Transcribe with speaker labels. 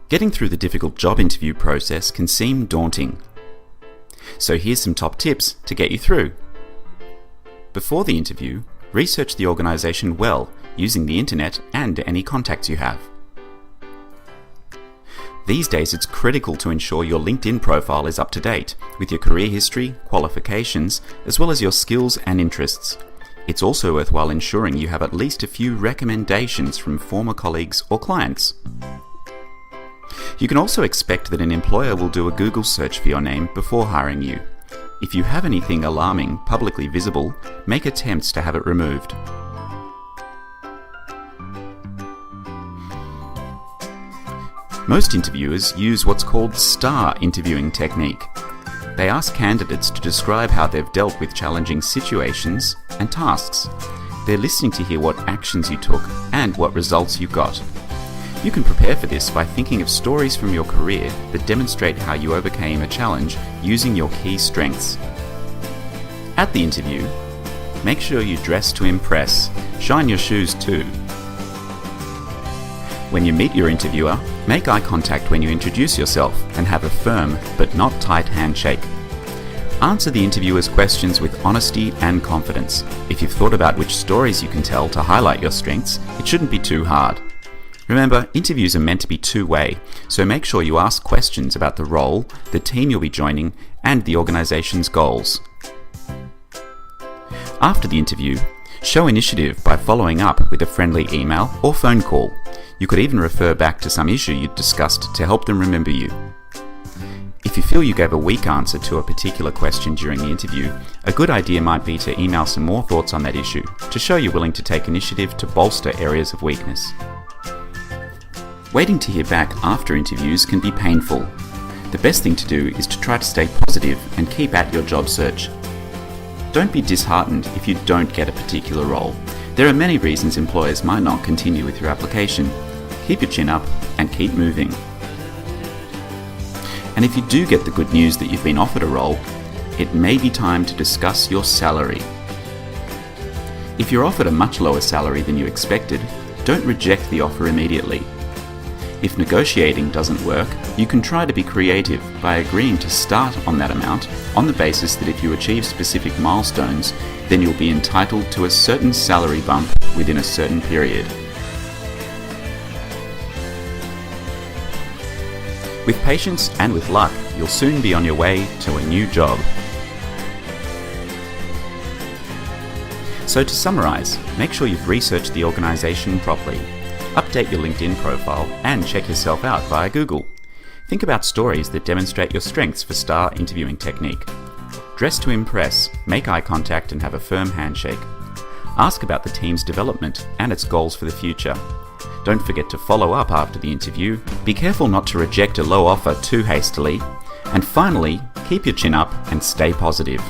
Speaker 1: Getting through the difficult job interview process can seem daunting. So here's some top tips to get you through. Before the interview, research the organisation well using the internet and any contacts you have. These days it's critical to ensure your LinkedIn profile is up to date with your career history, qualifications, as well as your skills and interests. It's also worthwhile ensuring you have at least a few recommendations from former colleagues or clients. You can also expect that an employer will do a Google search for your name before hiring you. If you have anything alarming publicly visible, make attempts to have it removed. Most interviewers use what's called STAR interviewing technique. They ask candidates to describe how they've dealt with challenging situations and tasks. They're listening to hear what actions you took and what results you got. You can prepare for this by thinking of stories from your career that demonstrate how you overcame a challenge using your key strengths. At the interview, make sure you dress to impress. Shine your shoes too. When you meet your interviewer, make eye contact when you introduce yourself and have a firm but not tight handshake. Answer the interviewer's questions with honesty and confidence. If you've thought about which stories you can tell to highlight your strengths, it shouldn't be too hard. Remember, interviews are meant to be two-way, so make sure you ask questions about the role, the team you'll be joining, and the organisation's goals. After the interview, show initiative by following up with a friendly email or phone call. You could even refer back to some issue you'd discussed to help them remember you. If you feel you gave a weak answer to a particular question during the interview, a good idea might be to email some more thoughts on that issue to show you're willing to take initiative to bolster areas of weakness. Waiting to hear back after interviews can be painful. The best thing to do is to try to stay positive and keep at your job search. Don't be disheartened if you don't get a particular role. There are many reasons employers might not continue with your application. Keep your chin up and keep moving. And if you do get the good news that you've been offered a role, it may be time to discuss your salary. If you're offered a much lower salary than you expected, don't reject the offer immediately. If negotiating doesn't work, you can try to be creative by agreeing to start on that amount on the basis that if you achieve specific milestones, then you'll be entitled to a certain salary bump within a certain period. With patience and with luck, you'll soon be on your way to a new job. So to summarise, make sure you've researched the organisation properly. Update your LinkedIn profile and check yourself out via Google. Think about stories that demonstrate your strengths for STAR interviewing technique. Dress to impress, make eye contact and have a firm handshake. Ask about the team's development and its goals for the future. Don't forget to follow up after the interview. Be careful not to reject a low offer too hastily. And finally, keep your chin up and stay positive.